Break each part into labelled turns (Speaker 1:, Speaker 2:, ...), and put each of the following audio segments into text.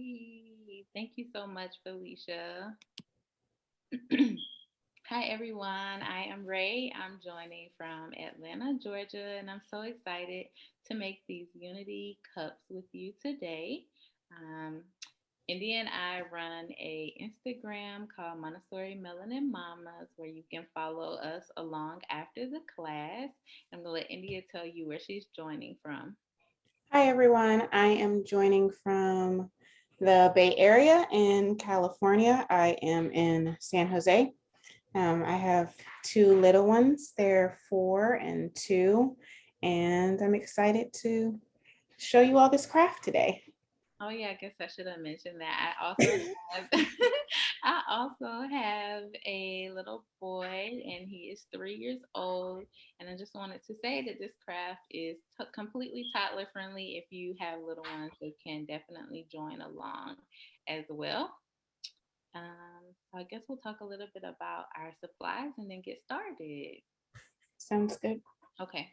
Speaker 1: Hey, thank you so much, Felicia. Hi, everyone. I am Ray. I'm joining from Atlanta, Georgia, and I'm so excited to make these Unity cups with you today. Um, India and I run a Instagram called Montessori Melanin Mamas, where you can follow us along after the class. I'm gonna let India tell you where she's joining from.
Speaker 2: Hi, everyone. I am joining from the Bay Area in California. I am in San Jose. I have two little ones. They're 4 and 2, and I'm excited to show you all this craft today.
Speaker 1: Oh yeah, I guess I should have mentioned that. I also have I also have a little boy and he is 3 years old. And I just wanted to say that this craft is completely toddler friendly. If you have little ones, they can definitely join along as well. So I guess we'll talk a little bit about our supplies and then get started.
Speaker 2: Sounds good.
Speaker 1: Okay.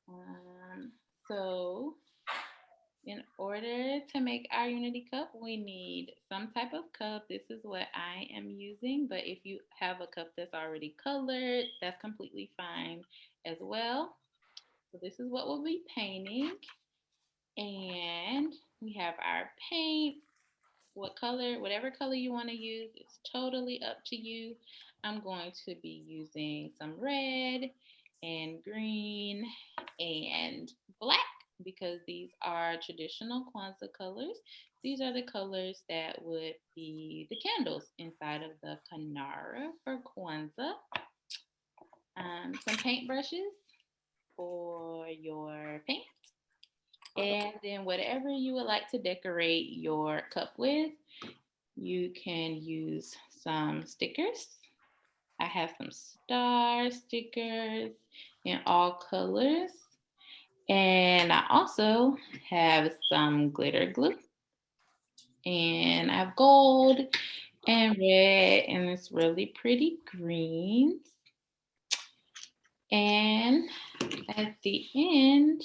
Speaker 1: Um, so In order to make our Unity cup, we need some type of cup. This is what I am using, but if you have a cup that's already colored, that's completely fine as well. So this is what we'll be painting. And we have our paint. What color, whatever color you want to use, it's totally up to you. I'm going to be using some red and green and black because these are traditional Kwanzaa colors. These are the colors that would be the candles inside of the Kanara for Kwanzaa. Some paintbrushes for your paint. And then whatever you would like to decorate your cup with, you can use some stickers. I have some star stickers in all colors. And I also have some glitter glue. And I have gold and red and it's really pretty greens. And at the end,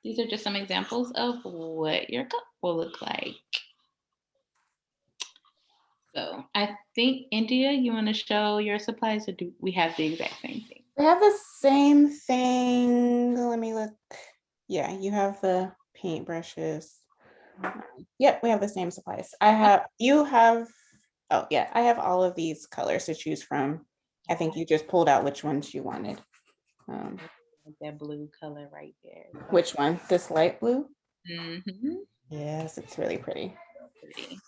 Speaker 1: these are just some examples of what your cup will look like. So I think India, you want to show your supplies, or do we have the exact same thing?
Speaker 2: We have the same thing. Let me look. Yeah, you have the paintbrushes. Yep, we have the same supplies. Oh yeah, I have all of these colors to choose from. I think you just pulled out which ones you wanted. Um,
Speaker 1: That blue color right there.
Speaker 2: which one? This light blue?
Speaker 1: Mm-hmm.
Speaker 2: Yes, it's really pretty.
Speaker 1: Pretty.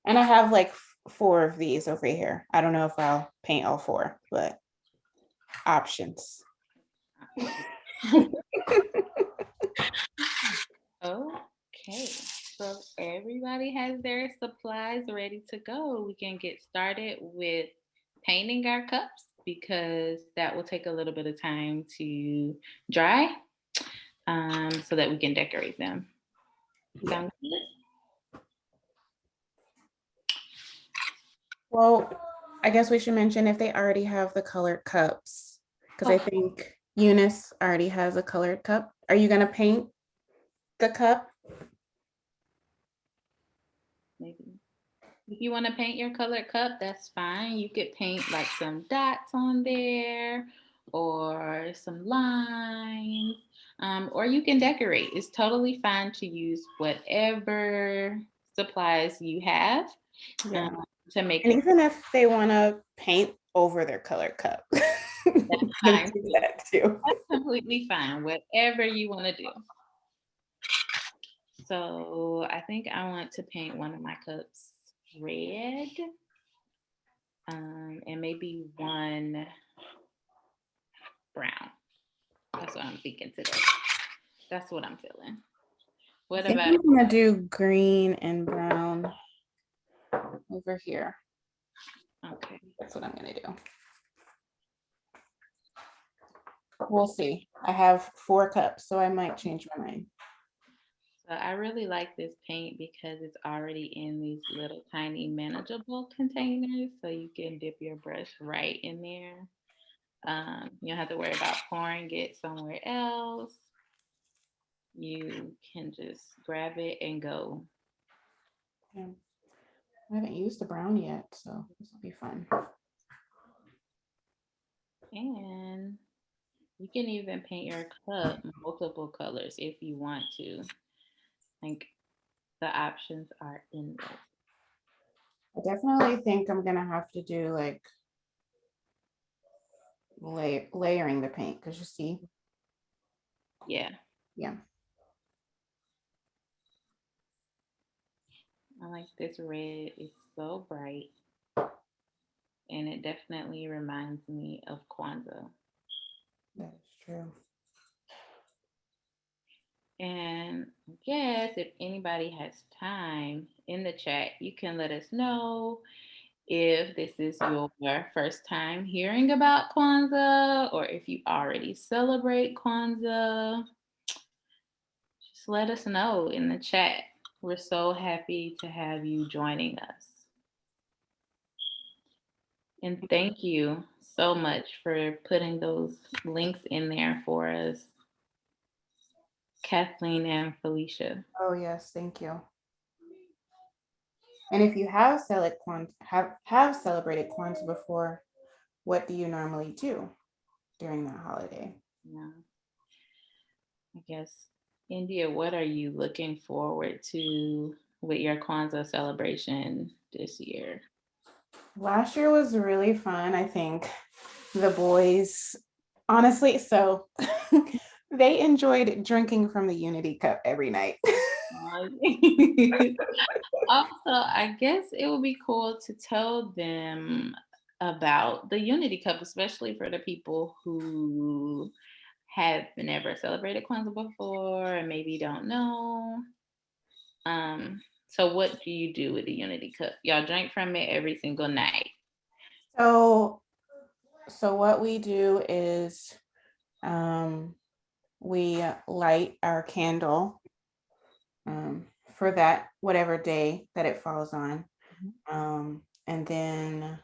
Speaker 2: And I have like 4 of these over here. I don't know if I'll paint all 4, but options.
Speaker 1: Okay. So everybody has their supplies ready to go. We can get started with painting our cups because that will take a little bit of time to dry so that we can decorate them.
Speaker 2: Yeah.
Speaker 1: Sound good?
Speaker 2: Well, I guess we should mention if they already have the colored cups, because I
Speaker 1: Oh,
Speaker 2: think Eunice already has a colored cup. Are you gonna paint the cup?
Speaker 1: maybe. If you want to paint your colored cup, that's fine. You could paint like some dots on there or some lines, or you can decorate. It's totally fine to use whatever supplies you have
Speaker 2: Yeah.
Speaker 1: um, to make
Speaker 2: And
Speaker 1: your
Speaker 2: even if they want to paint over their colored cup,
Speaker 1: that's
Speaker 2: you can
Speaker 1: fine
Speaker 2: do
Speaker 1: too.
Speaker 2: that too.
Speaker 1: That's completely fine. Whatever you want to do. So I think I want to paint one of my cups red, and maybe one brown. That's what I'm thinking today. That's what I'm feeling.
Speaker 2: I
Speaker 1: What
Speaker 2: think
Speaker 1: about?
Speaker 2: I'm gonna do green and brown over here.
Speaker 1: Okay.
Speaker 2: That's what I'm gonna do. We'll see. I have 4 cups, so I might change my mind.
Speaker 1: So I really like this paint because it's already in these little tiny manageable containers. So you can dip your brush right in there. You don't have to worry about pouring it somewhere else. you can just grab it and go.
Speaker 2: Yeah. I haven't used the brown yet, so this will be fun.
Speaker 1: And you can even paint your cup multiple colors if you want to. Like the options are endless.
Speaker 2: I definitely think I'm gonna have to do like layering the paint because you see.
Speaker 1: Yeah.
Speaker 2: Yeah.
Speaker 1: I like this red. It's so bright. And it definitely reminds me of Kwanzaa.
Speaker 2: That is true.
Speaker 1: And I guess if anybody has time in the chat, you can let us know if this is your first time hearing about Kwanzaa or if you already celebrate Kwanzaa. Just let us know in the chat. We're so happy to have you joining us. And thank you so much for putting those links in there for us, Kathleen and Felicia.
Speaker 2: Oh yes, thank you. And if you have have celebrated Kwanzaa before, what do you normally do during that holiday?
Speaker 1: Yeah. I guess, India, what are you looking forward to with your Kwanzaa celebration this year?
Speaker 2: Last year was really fun. I think the boys, honestly, so they enjoyed drinking from the Unity cup every night.
Speaker 1: Also, I guess it would be cool to tell them about the Unity Cup, especially for the people who have never celebrated Kwanzaa before and maybe don't know. So what do you do with the Unity Cup? Y'all drink from it every single night.
Speaker 2: So what we do is we light our candle for that whatever day that it falls on. And then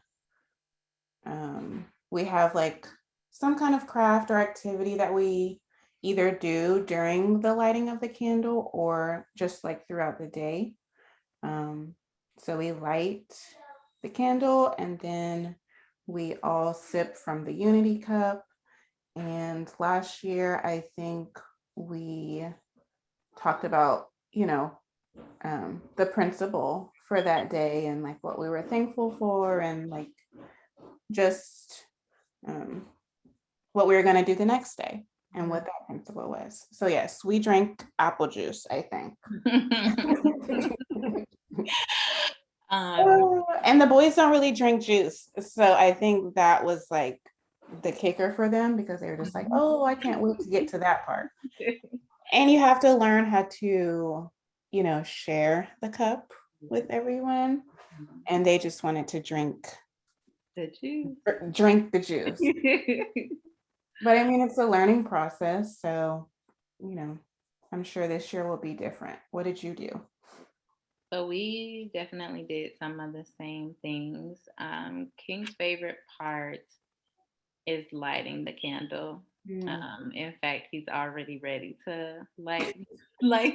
Speaker 2: we have like some kind of craft or activity that we either do during the lighting of the candle or just like throughout the day. So we light the candle and then we all sip from the Unity cup. And last year, I think we talked about, the principle for that day and like what we were thankful for and like just what we were going to do the next day and what that principle was. So yes, we drank apple juice, I think. And the boys don't really drink juice. So I think that was like the kicker for them because they were just like, oh, I can't wait to get to that part. And you have to learn how to, share the cup with everyone. And they just wanted to drink
Speaker 1: the juice.
Speaker 2: Drink the juice. But I mean, it's a learning process. So, I'm sure this year will be different. What did you do?
Speaker 1: So we definitely did some of the same things. King's favorite part is lighting the candle. In fact, he's already ready to light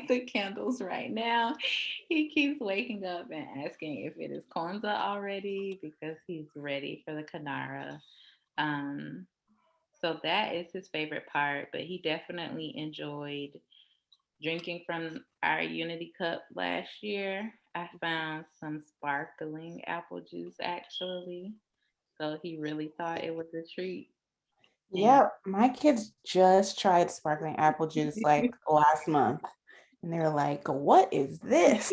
Speaker 1: the candles right now. He keeps waking up and asking if it is Kwanzaa already because he's ready for the Kanara. So that is his favorite part, but he definitely enjoyed drinking from our Unity cup last year. I found some sparkling apple juice actually. So he really thought it was a treat.
Speaker 2: Yeah, my kids just tried sparkling apple juice like last month. And they're like, what is this?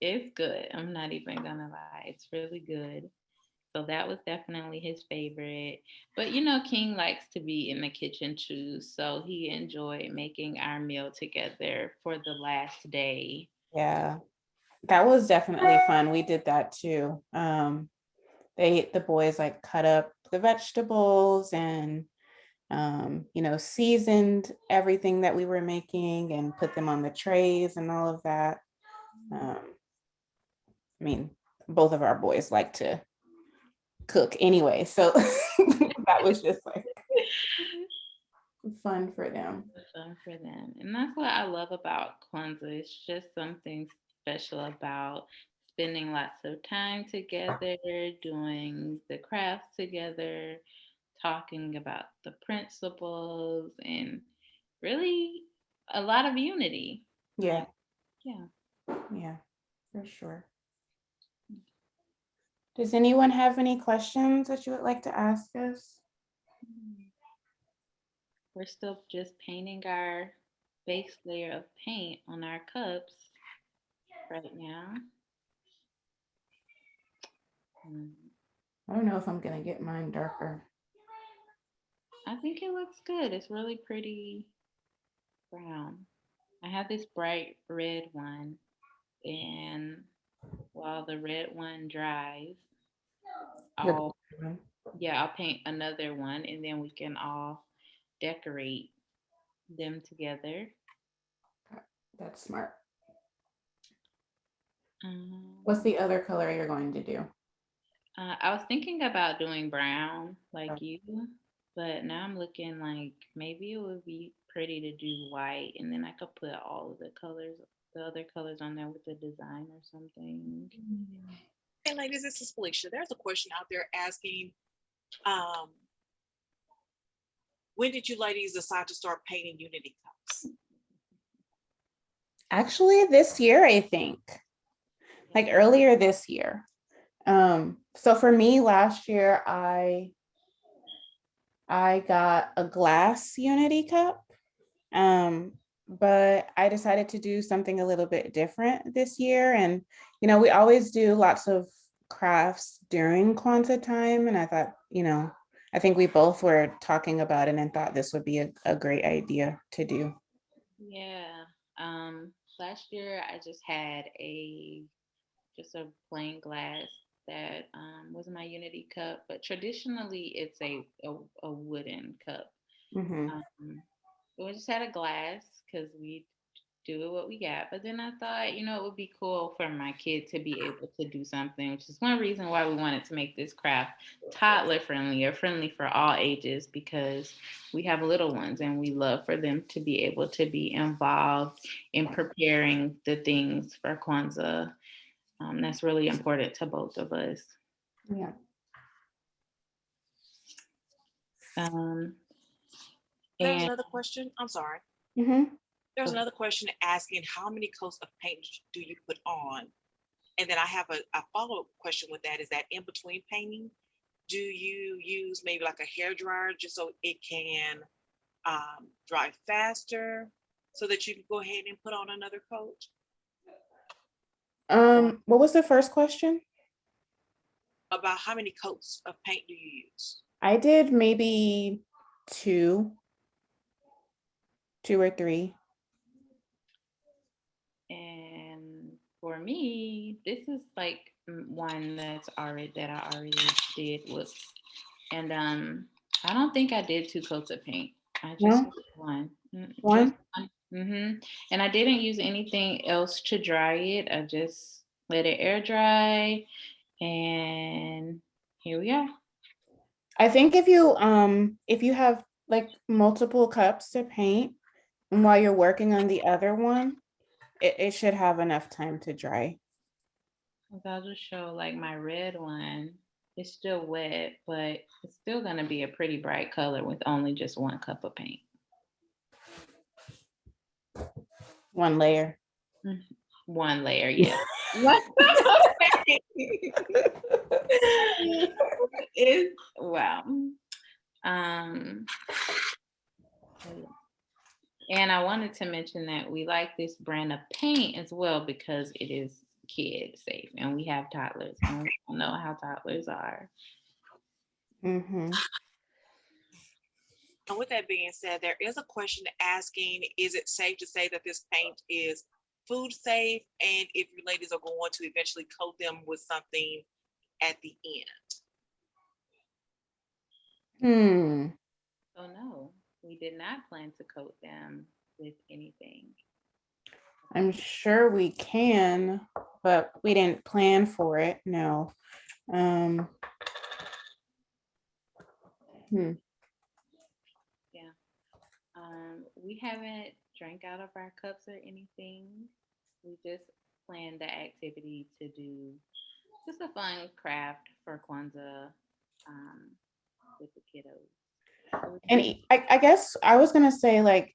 Speaker 1: It's good. I'm not even gonna lie. It's really good. So that was definitely his favorite. But King likes to be in the kitchen too. So he enjoyed making our meal together for the last day.
Speaker 2: Yeah, that was definitely fun. We did that too. The boys like cut up the vegetables and seasoned everything that we were making and put them on the trays and all of that. I mean, both of our boys like to cook anyway, so that was just like fun for them.
Speaker 1: Fun for them. And that's what I love about Kwanzaa. It's just something special about spending lots of time together, doing the crafts together, talking about the principles, and really a lot of unity.
Speaker 2: Yeah,
Speaker 1: Yeah.
Speaker 2: yeah, for sure. Does anyone have any questions that you would like to ask us?
Speaker 1: We're still just painting our base layer of paint on our cups right now.
Speaker 2: I don't know if I'm gonna get mine darker.
Speaker 1: I think it looks good. It's really pretty brown. I have this bright red one, and while the red one dries,
Speaker 2: The
Speaker 1: I'll I'll paint another one, and then we can all decorate them together.
Speaker 2: That's smart. What's
Speaker 1: Um,
Speaker 2: the other color you're going to do?
Speaker 1: I was thinking about doing brown like you, but now I'm looking like maybe it would be pretty to do white, and then I could put all of the other colors on there with the design or something.
Speaker 3: Hey, ladies, this is Felicia. There's a question out there asking, when did you ladies decide to start painting Unity cups?
Speaker 2: Actually, this year, I think, like earlier this year. So for me, last year, I got a glass Unity cup, but I decided to do something a little bit different this year. And, we always do lots of crafts during Kwanzaa time. And I thought, I think we both were talking about it and thought this would be a great idea to do.
Speaker 1: Yeah. Last year I just had just a plain glass that was my Unity cup, but traditionally it's a wooden cup.
Speaker 2: Mhm.
Speaker 1: We just had a glass because we do what we got. But then I thought, it would be cool for my kid to be able to do something, which is one reason why we wanted to make this craft toddler friendly or friendly for all ages, because we have little ones and we love for them to be able to be involved in preparing the things for Kwanzaa. That's really important to both of us.
Speaker 2: Yeah.
Speaker 3: There's
Speaker 1: And
Speaker 3: another question. I'm sorry.
Speaker 2: Mhm.
Speaker 3: There's another question asking, how many coats of paint do you put on? And then I have a follow-up question with that. Is that in between painting, do you use maybe like a hair dryer just so it can dry faster so that you can go ahead and put on another coat?
Speaker 2: What was the first question?
Speaker 3: About how many coats of paint do you use?
Speaker 2: I did maybe two or three.
Speaker 1: And for me, this is like one that I already did. Whoops. And I don't think I did two coats of paint. I just
Speaker 2: No?
Speaker 1: used one.
Speaker 2: One?
Speaker 1: Just one. And I didn't use anything else to dry it. I just let it air dry, and here we are.
Speaker 2: I think if you have like multiple cups to paint and while you're working on the other one, it should have enough time to dry.
Speaker 1: I'll just show like my red one. It's still wet, but it's still gonna be a pretty bright color with only just one cup of paint.
Speaker 2: One layer.
Speaker 1: One layer, yeah. It's wow. Um, and I wanted to mention that we like this brand of paint as well because it is kid safe, and we have toddlers, and we know how toddlers are.
Speaker 2: Mm-hmm.
Speaker 3: And with that being said, there is a question asking, is it safe to say that this paint is food safe? And if you ladies are going to eventually coat them with something at the end?
Speaker 1: So no, we did not plan to coat them with anything.
Speaker 2: I'm sure we can, but we didn't plan for it. No.
Speaker 1: Yeah. we haven't drank out of our cups or anything. We just planned the activity to do just a fun craft for Kwanzaa um, with the kiddos. So
Speaker 2: And I guess I was gonna say, like,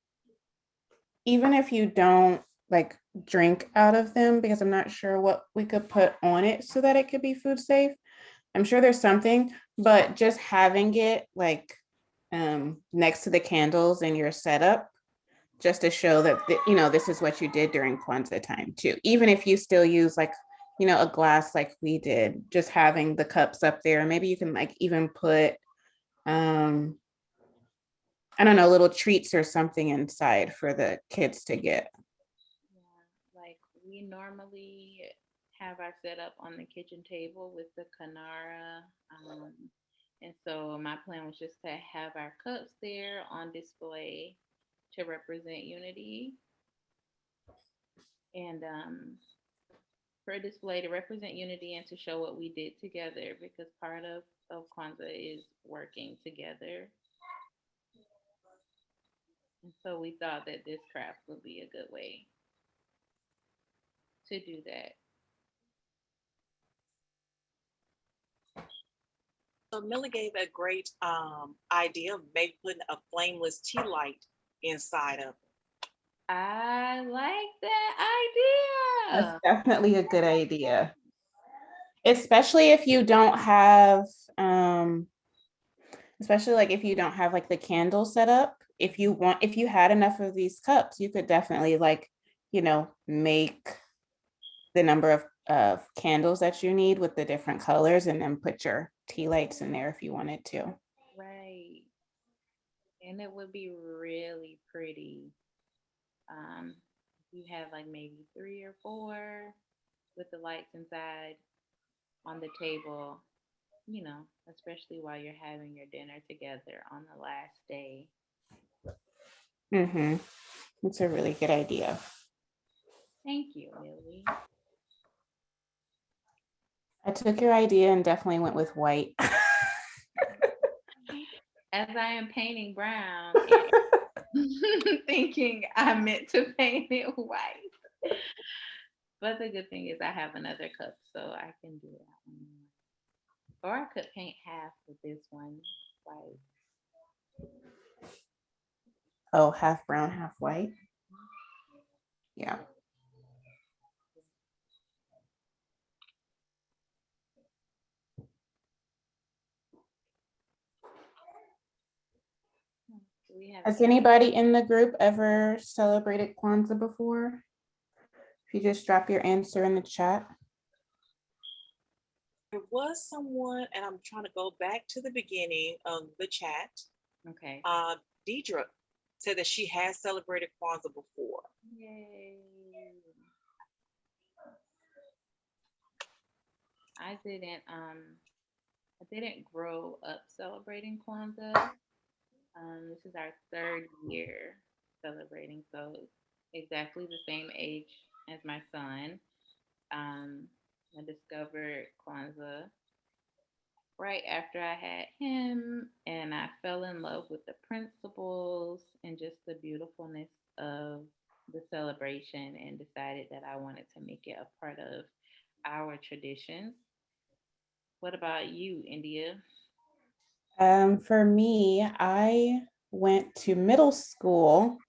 Speaker 2: even if you don't like drink out of them, because I'm not sure what we could put on it so that it could be food safe. I'm sure there's something, but just having it like next to the candles in your setup, just to show that this is what you did during Kwanzaa time too. Even if you still use like a glass like we did, just having the cups up there. Maybe you can like even put um I don't know, little treats or something inside for the kids to get.
Speaker 1: yeah, like we normally have our setup on the kitchen table with the Kanara. Um, and so my plan was just to have our cups there on display to represent unity and for a display to represent unity and to show what we did together because part of Kwanzaa is working together. And so we thought that this craft would be a good way to do that.
Speaker 3: So Millie gave a great idea of maybe putting a flameless tea light inside of it.
Speaker 1: I like
Speaker 2: That's
Speaker 1: that idea.
Speaker 2: definitely a good idea, especially if you don't have um especially like if you don't have like the candle set up. If you had enough of these cups, you could definitely like make the number of candles that you need with the different colors and then put your tea lights in there if you wanted to.
Speaker 1: Right. And it would be really pretty. If you have like maybe three or four with the lights inside on the table, especially while you're having your dinner together on the last day.
Speaker 2: Mm-hmm. It's a really good idea.
Speaker 1: Thank you, Millie.
Speaker 2: I took your idea and definitely went with white.
Speaker 1: As I am painting brown and thinking I meant to paint it white. But the good thing is I have another cup, so I can do that one. Or I could paint half with this one white.
Speaker 2: Oh, half brown, half white. Yeah.
Speaker 1: Do we have
Speaker 2: Has
Speaker 1: any?
Speaker 2: anybody in the group ever celebrated Kwanzaa before? If you just drop your answer in the chat.
Speaker 3: There was someone, and I'm trying to go back to the beginning of the chat.
Speaker 1: Okay.
Speaker 3: Deidre said that she has celebrated Kwanzaa before.
Speaker 1: Yay. I didn't grow up celebrating Kwanzaa. This is our third year celebrating, so exactly the same age as my son. Um, I discovered Kwanzaa right after I had him, and I fell in love with the principles and just the beautifulness of the celebration and decided that I wanted to make it a part of our traditions. What about you, India?
Speaker 2: For me, I went to middle school,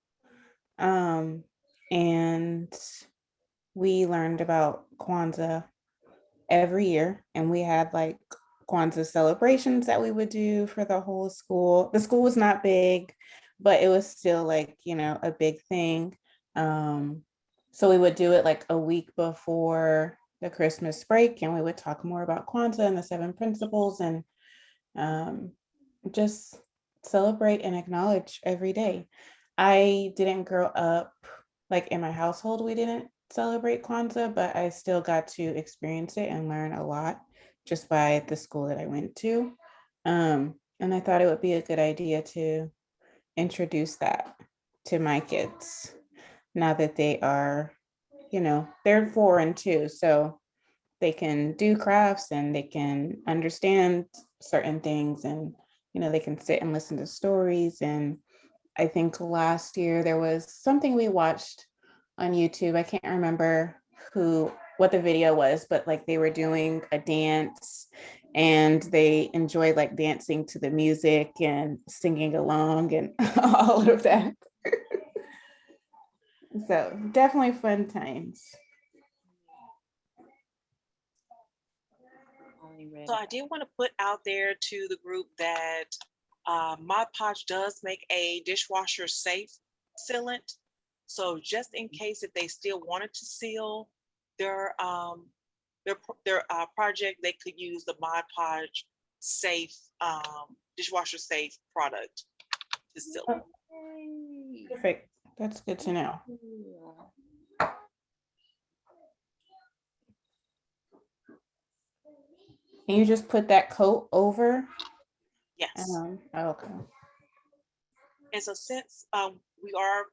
Speaker 2: um, and we learned about Kwanzaa every year, and we had like Kwanzaa celebrations that we would do for the whole school. The school was not big, but it was still like, a big thing. So we would do it like a week before the Christmas break, and we would talk more about Kwanzaa and the seven principles and um, just celebrate and acknowledge every day. I didn't grow up like in my household, we didn't celebrate Kwanzaa, but I still got to experience it and learn a lot just by the school that I went to. And I thought it would be a good idea to introduce that to my kids now that they are, they're 4 and 2. So they can do crafts and they can understand certain things and they can sit and listen to stories. And I think last year there was something we watched on YouTube. I can't remember what the video was, but like they were doing a dance and they enjoyed like dancing to the music and singing along and all of that. So definitely fun times.
Speaker 3: So I did want to put out there to the group that Mod Podge does make a dishwasher safe sealant. So just in case if they still wanted to seal their project, they could use the Mod Podge safe dishwasher safe product to seal.
Speaker 2: Oh, perfect. That's good to know. Can you just put that coat over?
Speaker 3: Yes.
Speaker 2: Okay.
Speaker 3: And so since we are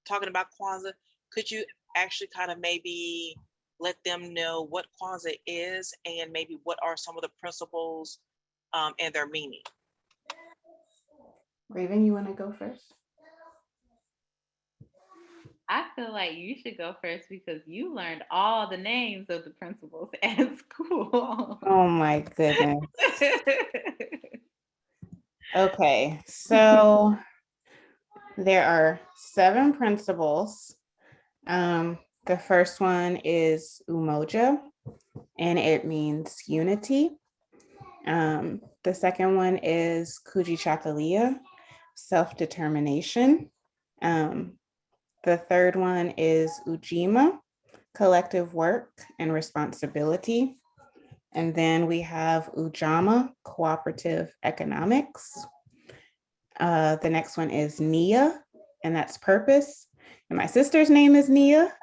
Speaker 3: talking about Kwanzaa, could you actually kind of maybe let them know what Kwanzaa is and maybe what are some of the principles and their meaning?
Speaker 2: Raven, you want to go first?
Speaker 1: I feel like you should go first because you learned all the names of the principals at school.
Speaker 2: Oh my goodness. Okay, so there are 7 principles. The first one is umoja, and it means unity. The second one is kujichagulia, self-determination. The third one is ujima, collective work and responsibility. And then we have ujama, cooperative economics. The next one is nia, and that's purpose. And my sister's name is Nia.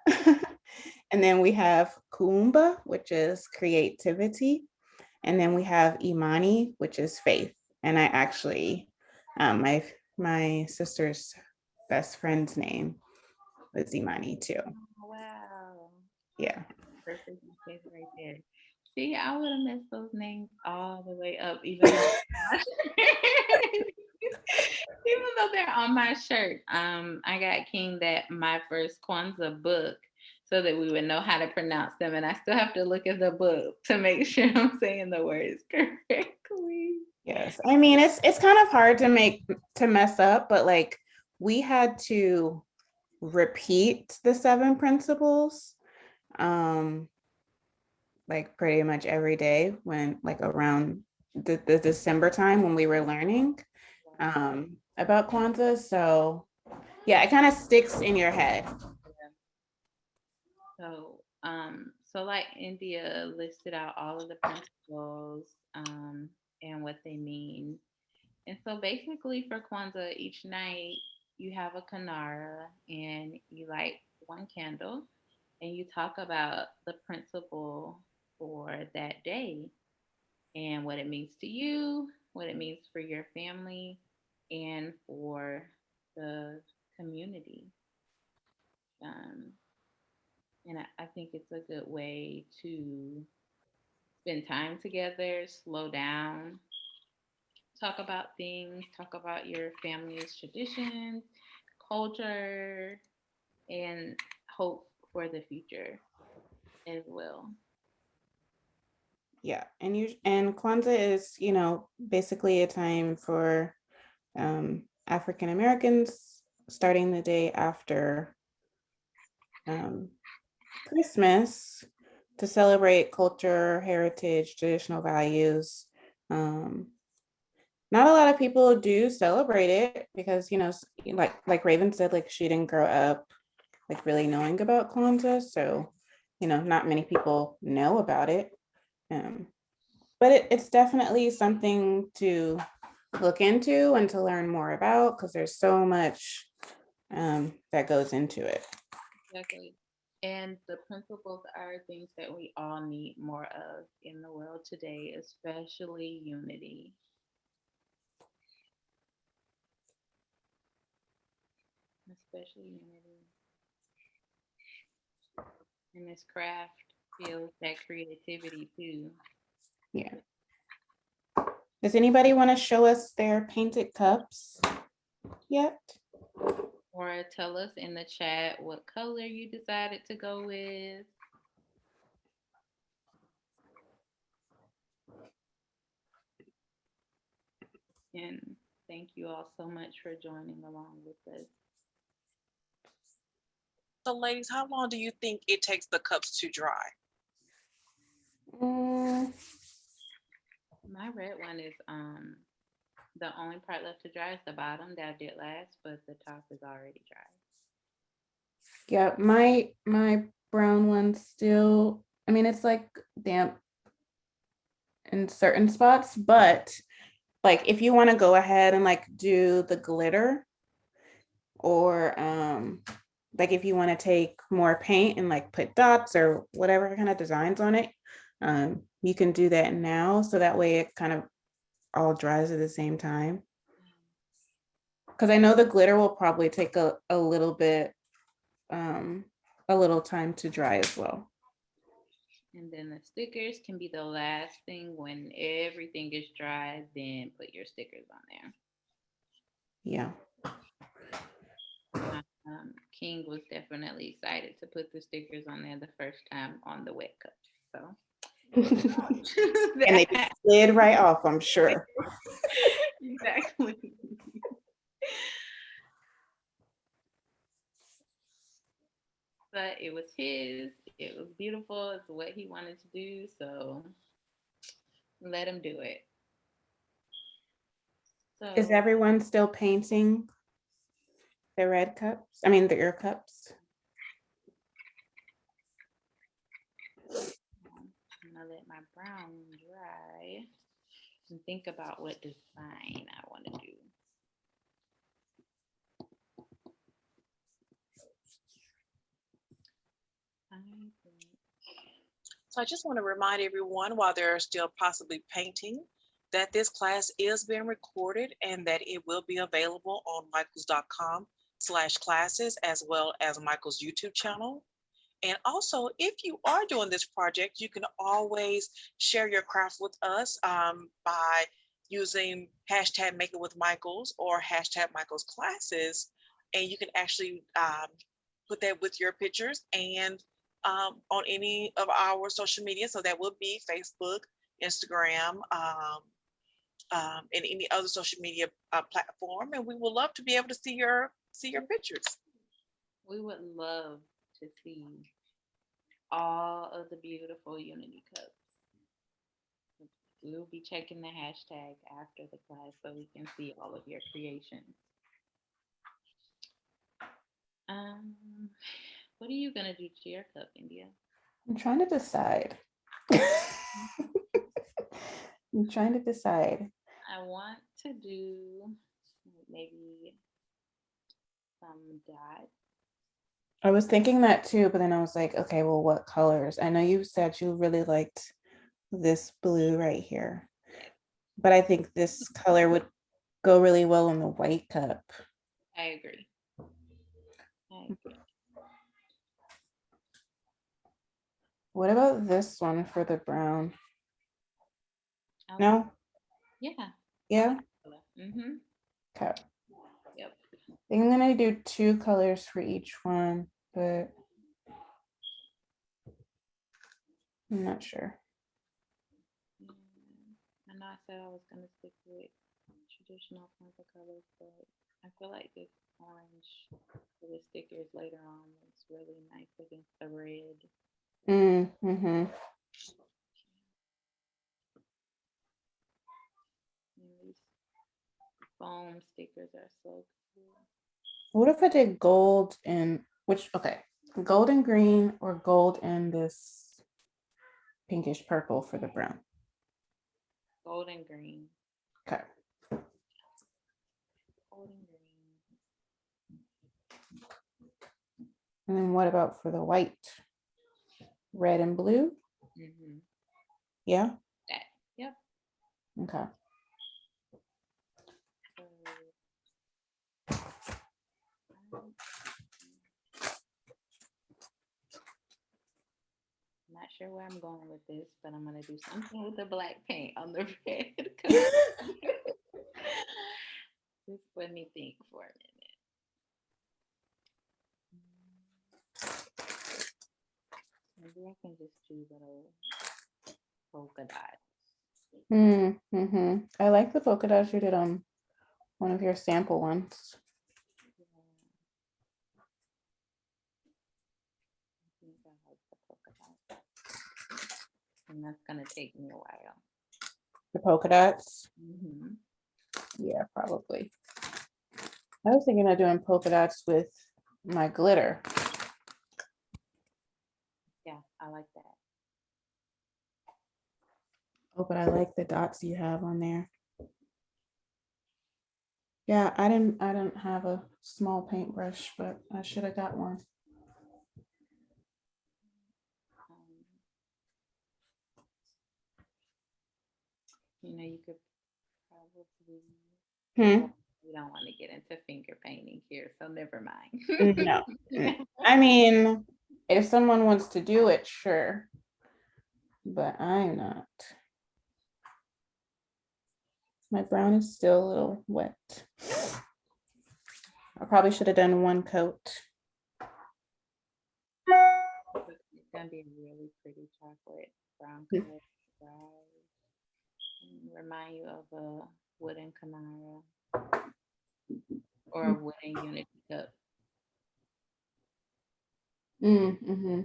Speaker 2: And then we have kuumba, which is creativity. And then we have imani, which is faith. And I actually, my sister's best friend's name was Imani too.
Speaker 1: Wow.
Speaker 2: Yeah.
Speaker 1: Perfect right there. See, I would have messed those names all the way up, even though even though they're on my shirt. I got King that my first Kwanzaa book so that we would know how to pronounce them, and I still have to look at the book to make sure I'm saying the words correctly.
Speaker 2: Yes, I mean it's kind of hard to mess up, but like we had to repeat the 7 principles like pretty much every day when like around the December time when we were learning about Kwanzaa. So yeah, it kind of sticks in your head.
Speaker 1: So like India listed out all of the principles and what they mean. And so basically for Kwanzaa, each night you have a kanara and you light one candle and you talk about the principle for that day and what it means to you, what it means for your family, and for the community. Um, and I think it's a good way to spend time together, slow down, talk about things, talk about your family's traditions, culture, and hope for the future as well.
Speaker 2: Yeah, and Kwanzaa is, basically a time for African Americans starting the day after Christmas to celebrate culture, heritage, traditional values. Not a lot of people do celebrate it because, like Raven said, like she didn't grow up like really knowing about Kwanzaa. So, not many people know about it. But it's definitely something to look into and to learn more about because there's so much that goes into it.
Speaker 1: Exactly. And the principles are things that we all need more of in the world today, especially unity. Especially unity. And this craft feels that creativity too.
Speaker 2: Yeah. Does anybody want to show us their painted cups? yet.
Speaker 1: Or tell us in the chat what color you decided to go with. And thank you all so much for joining along with us.
Speaker 3: So ladies, how long do you think it takes the cups to dry?
Speaker 1: My red one is the only part left to dry is the bottom. That did last, but the top is already dry.
Speaker 2: Yeah, my brown one still, I mean, it's like damp in certain spots, but like if you want to go ahead and like do the glitter, or like if you want to take more paint and like put dots or whatever kind of designs on it, you can do that now, so that way it kind of all dries at the same time. Because I know the glitter will probably take a little bit, a little time to dry as well.
Speaker 1: And then the stickers can be the last thing when everything is dry, then put your stickers on there.
Speaker 2: Yeah.
Speaker 1: King was definitely excited to put the stickers on there the first time on the wet cups. So
Speaker 2: And they slid right off, I'm sure.
Speaker 1: Exactly. But it was his, it was beautiful, it's what he wanted to do, so let him do it. So
Speaker 2: Is everyone still painting the red cups? I mean, the ear cups?
Speaker 1: I'm gonna let my brown dry and think about what design I want to do.
Speaker 3: So I just want to remind everyone, while they're still possibly painting, that this class is being recorded and that it will be available on michaels.com/classes, as well as Michael's YouTube channel. And also, if you are doing this project, you can always share your craft with us by using hashtag Make It With Michaels or hashtag Michaels Classes. And you can actually put that with your pictures and on any of our social media. So that would be Facebook, Instagram, and any other social media platform. And we would love to be able to see your pictures.
Speaker 1: We would love to see all of the beautiful Unity cups. We'll be checking the hashtag after the class so we can see all of your creations. What are you gonna do to your cup, India?
Speaker 2: I'm trying to decide. I'm trying to decide.
Speaker 1: I want to do maybe some dots.
Speaker 2: I was thinking that too, but then I was like, okay, well, what colors? I know you said you really liked this blue right here, but I think this color would go really well in the white cup.
Speaker 1: I agree.
Speaker 2: What about this one for the brown?
Speaker 1: Okay.
Speaker 2: No?
Speaker 1: Yeah.
Speaker 2: Yeah?
Speaker 1: Mm-hmm.
Speaker 2: Okay.
Speaker 1: Yep.
Speaker 2: I think I'm gonna do 2 colors for each one, but I'm not sure.
Speaker 1: I know I said I was gonna stick with traditional Kwanzaa colors, but I feel like this orange for the stickers later on is really nice against the red.
Speaker 2: Mm-hmm.
Speaker 1: And these foam stickers are so cool.
Speaker 2: What if I did gold and gold and green, or gold and this pinkish purple for the brown?
Speaker 1: Gold and green.
Speaker 2: Okay.
Speaker 1: Gold and green.
Speaker 2: And then what about for the white? Red and blue?
Speaker 1: Mm-hmm.
Speaker 2: Yeah?
Speaker 1: That. Yep.
Speaker 2: Okay.
Speaker 1: I'm not sure where I'm going with this, but I'm gonna do something with the black paint on the red. This Just let me think for a minute. Maybe I can just do little polka dots.
Speaker 2: Mm-hmm. I like the polka dots you did on one of your sample ones.
Speaker 1: I think I like the polka dots. And that's gonna take me a while.
Speaker 2: The polka dots?
Speaker 1: Mm-hmm.
Speaker 2: Yeah, probably. I was thinking of doing polka dots with my glitter.
Speaker 1: Yeah, I like that.
Speaker 2: Oh, but I like the dots you have on there. Yeah, I didn't have a small paintbrush, but I should have got one.
Speaker 1: You could probably.
Speaker 2: Hmm.
Speaker 1: We don't want to get into finger painting here, so never mind.
Speaker 2: No. I mean, if someone wants to do it, sure. But I'm not. My brown is still a little wet. I probably should have done one coat.
Speaker 1: It's gonna be really pretty chocolate brown color. Remind you of a wooden canara or a wooden unity cup.
Speaker 2: Mm-hmm.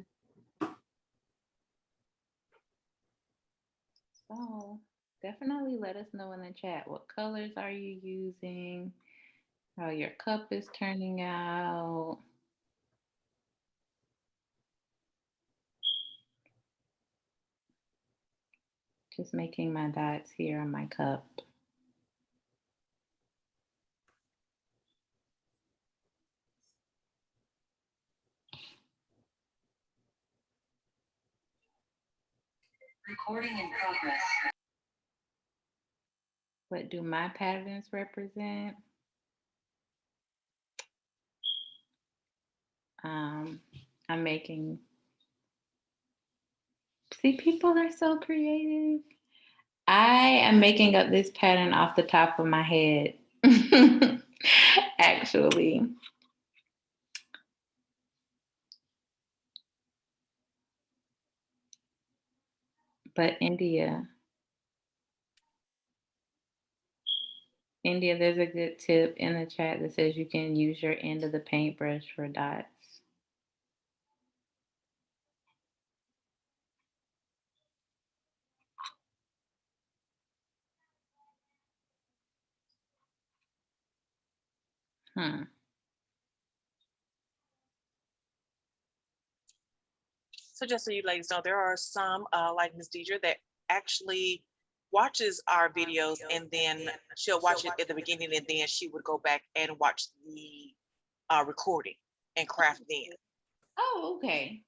Speaker 1: So definitely let us know in the chat what colors are you using, how your cup is turning out. Just making my dots here on my cup.
Speaker 4: Recording in progress.
Speaker 1: What do my patterns represent? I'm making, see, people are so creative. I am making up this pattern off the top of my head, actually. But India, there's a good tip in the chat that says you can use your end of the paintbrush for dots.
Speaker 3: So just so you ladies know, there are some like Miss Deidre that actually watches our videos and then she'll watch it at the beginning and then she would go back and watch the recording and craft then.
Speaker 1: Oh, okay.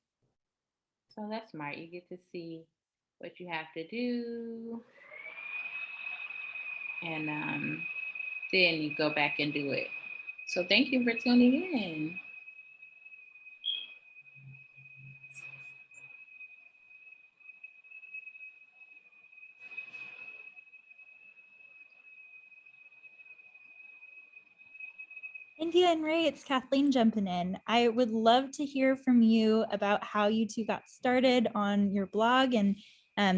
Speaker 1: So that's smart. You get to see what you have to do. And then you go back and do it. So thank you for tuning in.
Speaker 4: India and Ray, it's Kathleen jumping in. I would love to hear from you about how you two got started on your blog and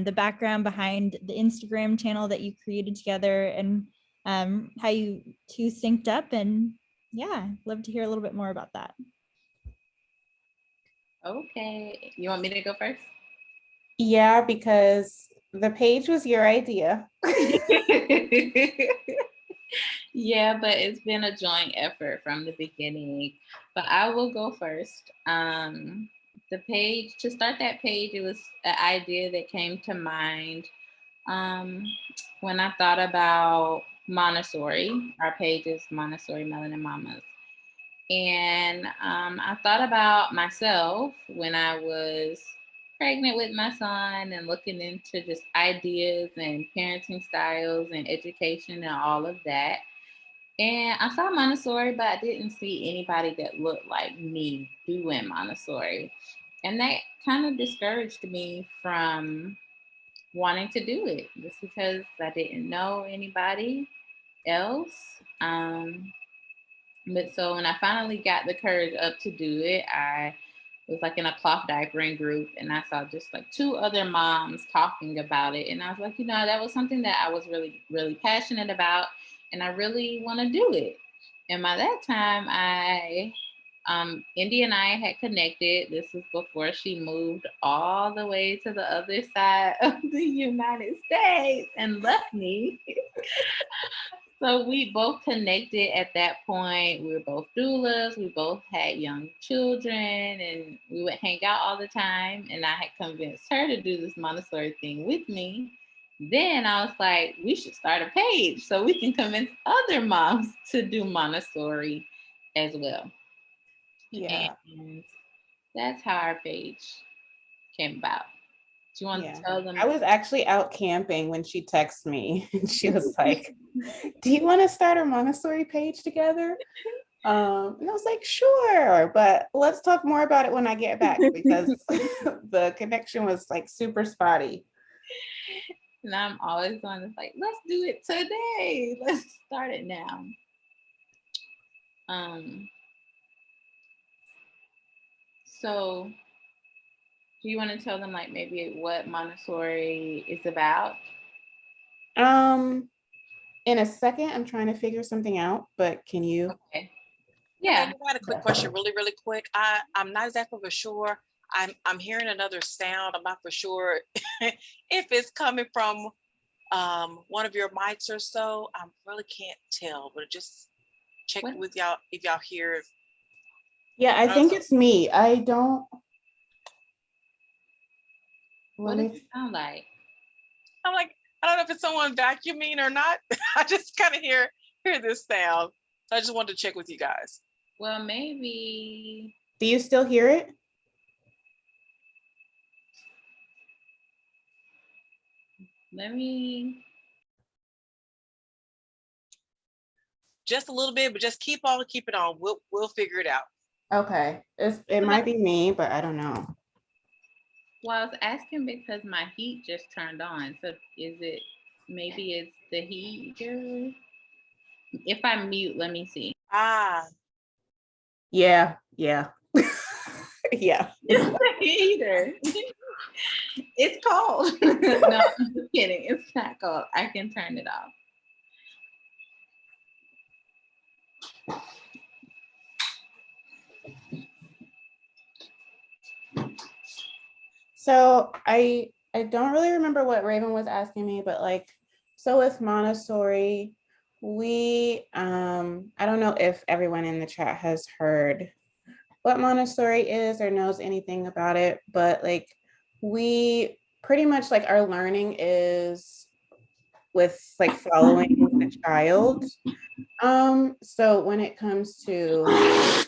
Speaker 4: the background behind the Instagram channel that you created together and how you two synced up. And yeah, love to hear a little bit more about that.
Speaker 1: Okay. You want me to go first?
Speaker 2: Yeah, because the page was your idea.
Speaker 1: Yeah, but it's been a joint effort from the beginning. But I will go first. The page, to start that page, it was an idea that came to mind when I thought about Montessori. Our page is Montessori Melanin Mamas. And I thought about myself when I was pregnant with my son and looking into just ideas and parenting styles and education and all of that. And I saw Montessori, but I didn't see anybody that looked like me doing Montessori. And that kind of discouraged me from wanting to do it just because I didn't know anybody. else. But so when I finally got the courage up to do it, I was like in a cloth diapering group, and I saw just like two other moms talking about it. And I was like, that was something that I was really, really passionate about, and I really want to do it. And by that time, Indy and I had connected. This was before she moved all the way to the other side of the United States and left me. So we both connected at that point. We were both doulas. We both had young children, and we would hang out all the time. And I had convinced her to do this Montessori thing with me. Then I was like, we should start a page so we can convince other moms to do Montessori as well.
Speaker 2: Yeah.
Speaker 1: And that's how our page came about. Do you want to tell them?
Speaker 2: I was actually out camping when she texted me and she was like, do you want to start a Montessori page together? And I was like, sure, but let's talk more about it when I get back because the connection was like super spotty.
Speaker 1: And I'm always on this like, let's do it today. Let's start it now. So do you want to tell them like maybe what Montessori is about?
Speaker 2: In a second, I'm trying to figure something out, but can you?
Speaker 1: Okay. Yeah.
Speaker 3: I had a quick question, really, really quick. I'm not exactly for sure. I'm hearing another sound. I'm not for sure if it's coming from one of your mics or so. I really can't tell, but just check with y'all if y'all hear.
Speaker 2: Yeah, I think it's me. I don't.
Speaker 1: What does it sound like?
Speaker 3: I'm like, I don't know if it's someone vacuuming or not. I just kind of hear this sound. So I just wanted to check with you guys.
Speaker 1: Well, maybe.
Speaker 2: Do you still hear it?
Speaker 1: Let me.
Speaker 3: Just a little bit, but just keep it on. We'll figure it out.
Speaker 2: Okay, it might be me, but I don't know.
Speaker 1: Well, I was asking because my heat just turned on. So maybe it's the heater? If I mute, let me see.
Speaker 2: Yeah. Yeah.
Speaker 1: It's the heater. It's cold. No, I'm just kidding. It's not cold. I can turn it off.
Speaker 2: So I don't really remember what Raven was asking me, but like, so with Montessori, we I don't know if everyone in the chat has heard what Montessori is or knows anything about it, but like we pretty much like our learning is with like following the child. So when it comes to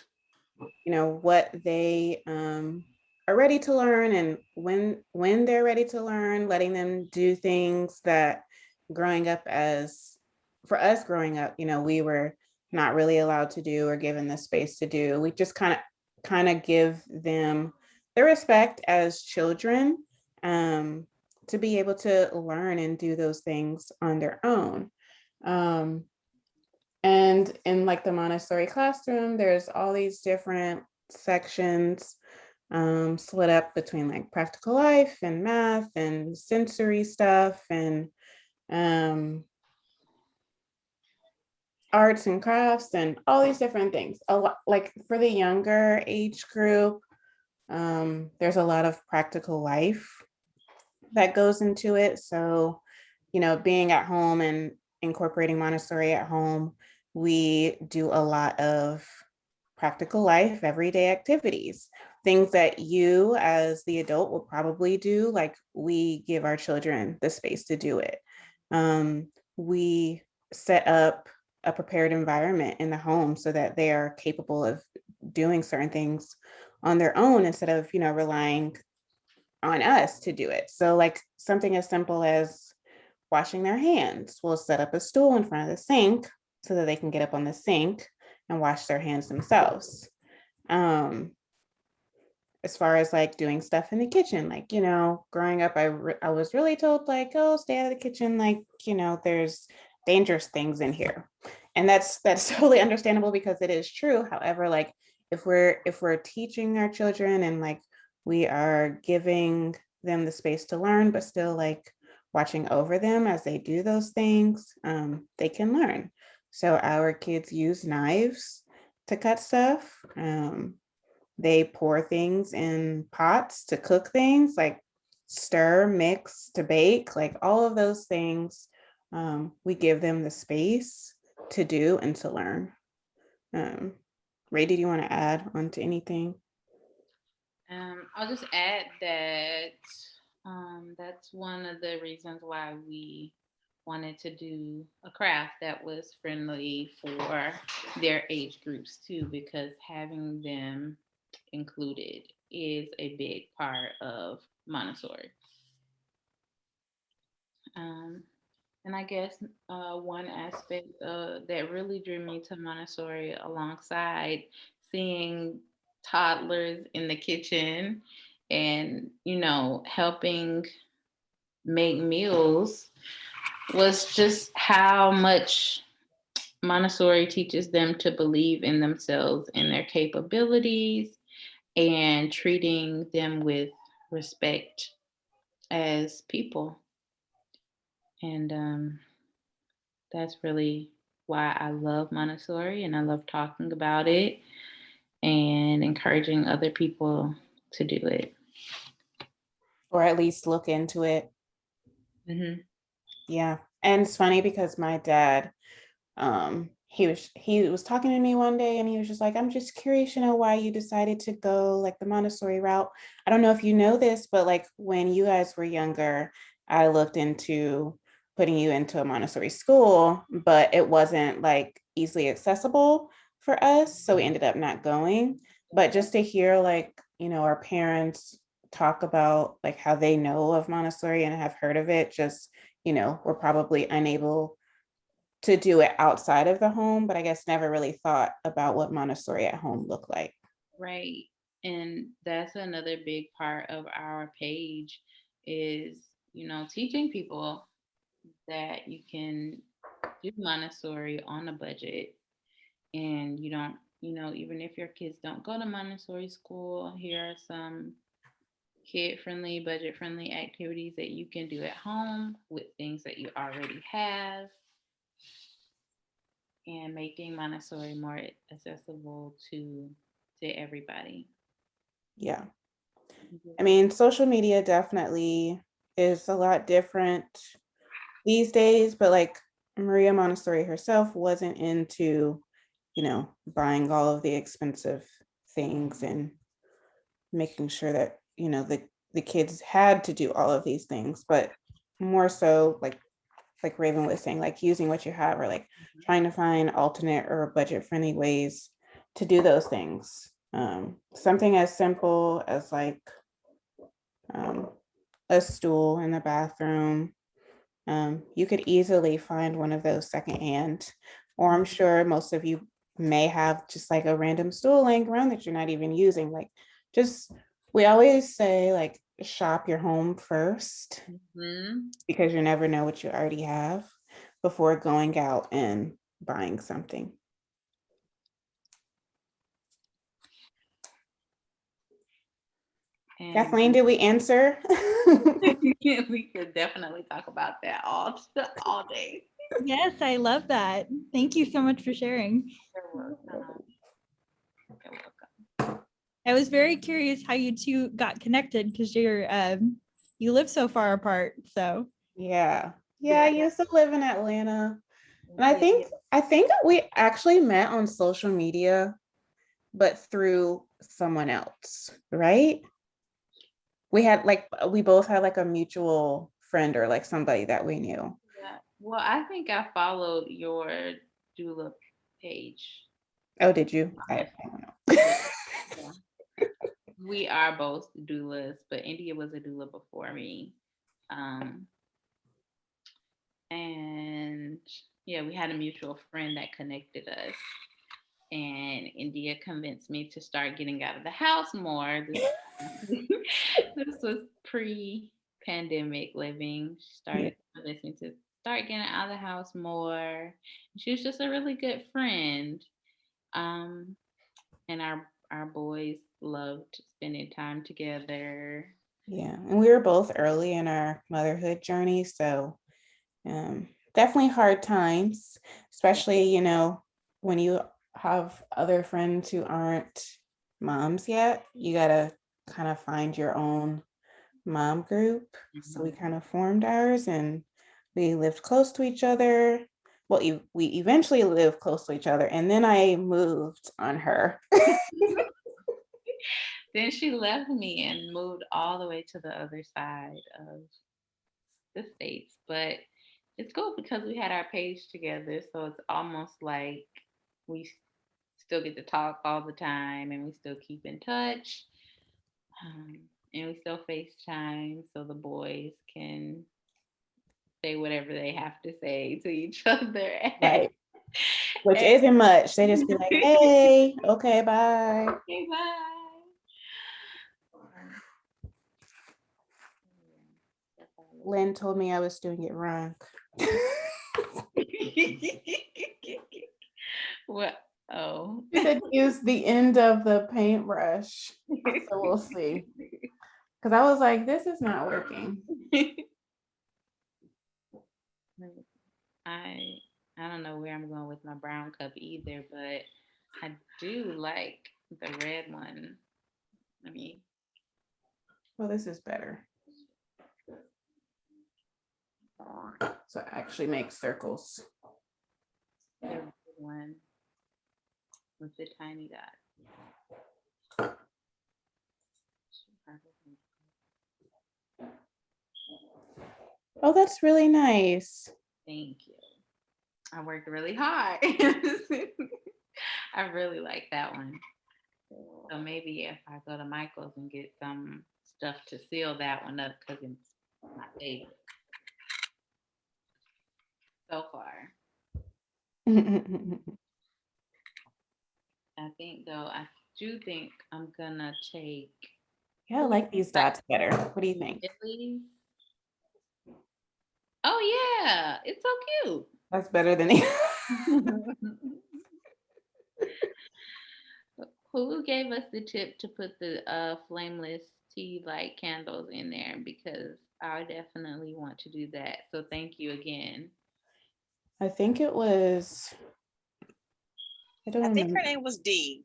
Speaker 2: what they are ready to learn and when they're ready to learn, letting them do things that for us growing up, we were not really allowed to do or given the space to do. We just kind of give them the respect as children to be able to learn and do those things on their own. And in like the Montessori classroom, there's all these different sections split up between like practical life and math and sensory stuff and arts and crafts and all these different things. A lot, like for the younger age group, there's a lot of practical life that goes into it. So, being at home and incorporating Montessori at home, we do a lot of practical life, everyday activities, things that you as the adult will probably do, like we give our children the space to do it. We set up a prepared environment in the home so that they are capable of doing certain things on their own instead of, relying on us to do it. So like something as simple as washing their hands. We'll set up a stool in front of the sink so that they can get up on the sink and wash their hands themselves. As far as like doing stuff in the kitchen, like, growing up, I was really told like, oh, stay out of the kitchen. Like, there's dangerous things in here. And that's totally understandable because it is true. However, like if we're teaching our children and like we are giving them the space to learn, but still like watching over them as they do those things, they can learn. So our kids use knives to cut stuff. They pour things in pots to cook things, like stir, mix, to bake, like all of those things. We give them the space to do and to learn. Ray, did you want to add on to anything?
Speaker 1: I'll just add that that's one of the reasons why we wanted to do a craft that was friendly for their age groups too, because having them included is a big part of Montessori. And I guess one aspect that really drew me to Montessori, alongside seeing toddlers in the kitchen and, helping make meals, was just how much Montessori teaches them to believe in themselves and their capabilities, and treating them with respect as people. And that's really why I love Montessori, and I love talking about it and encouraging other people to do it.
Speaker 2: Or at least look into it.
Speaker 1: Mm-hmm.
Speaker 2: Yeah. And it's funny because my dad, he was talking to me one day and he was just like, I'm just curious, why you decided to go like the Montessori route. I don't know if you know this, but like when you guys were younger, I looked into putting you into a Montessori school, but it wasn't like easily accessible for us. So we ended up not going. But just to hear like, our parents talk about like how they know of Montessori and have heard of it, just, we're probably unable to do it outside of the home, but I guess never really thought about what Montessori at home looked like.
Speaker 1: Right. And that's another big part of our page is, teaching people that you can do Montessori on a budget. And you don't, even if your kids don't go to Montessori school, here are some kid friendly, budget friendly activities that you can do at home with things that you already have, and making Montessori more accessible to everybody.
Speaker 2: Yeah. I mean, social media definitely is a lot different these days, but like Maria Montessori herself wasn't into, buying all of the expensive things and making sure that, the kids had to do all of these things, but more so like Raven was saying, like using what you have, or like trying to find alternate or budget friendly ways to do those things. Something as simple as like a stool in the bathroom. You could easily find one of those secondhand, or I'm sure most of you may have just like a random stool laying around that you're not even using. Like, just, we always say like shop your home first, because you never know what you already have before going out and buying something.
Speaker 1: And
Speaker 2: Kathleen, did we answer?
Speaker 1: we could definitely talk about that all day.
Speaker 4: Yes, I love that. Thank you so much for sharing.
Speaker 1: You're welcome.
Speaker 4: I was very curious how you two got connected, because you live so far apart. So
Speaker 2: Yeah. I used to live in Atlanta. And I think we actually met on social media, but through someone else, right? We both had like a mutual friend or like somebody that we knew.
Speaker 1: Yeah. Well, I think I followed your doula page.
Speaker 2: Oh, did you? I don't know.
Speaker 1: Yeah. We are both doulas, but India was a doula before me. And yeah, we had a mutual friend that connected us. And India convinced me to start getting out of the house more. This was pre-pandemic living. She started convincing me to start getting out of the house more. She was just a really good friend. Um, and our boys loved spending time together.
Speaker 2: Yeah, and we were both early in our motherhood journey, so definitely hard times, especially, when you have other friends who aren't moms yet. You gotta kind of find your own mom group. So we kind of formed ours, and we lived close to each other. Well, we eventually lived close to each other, and then I moved on her.
Speaker 1: Then she left me and moved all the way to the other side of the states. But it's cool because we had our page together, so it's almost like we still get to talk all the time, and we still keep in touch. Um, and we still FaceTime so the boys can say whatever they have to say to each other.
Speaker 2: Right. Which isn't much. They just be like, hey, okay, bye.
Speaker 1: Okay, bye.
Speaker 2: Lynn told me I was doing it wrong.
Speaker 1: What? Oh.
Speaker 2: She said use the end of the paintbrush. So we'll see. Because I was like, this is not working.
Speaker 1: I don't know where I'm going with my brown cup either, but I do like the red one. I mean,
Speaker 2: Well, this is better. So it actually makes circles.
Speaker 1: the red one with the tiny dot.
Speaker 2: Oh, that's really nice.
Speaker 1: Thank you. I worked really hard. I really like that one. So maybe if I go to Michael's and get some stuff to seal that one up, because it's my favorite so far. I think though, I do think I'm gonna take.
Speaker 2: Yeah, I like these dots better. What do you think?
Speaker 1: Chilies. Oh yeah, it's so cute.
Speaker 2: That's better than it.
Speaker 1: Who gave us the tip to put the flameless tea light candles in there? Because I definitely want to do that. So thank you again.
Speaker 2: I think it was, I don't
Speaker 3: I think
Speaker 2: remember.
Speaker 3: her name was Dee,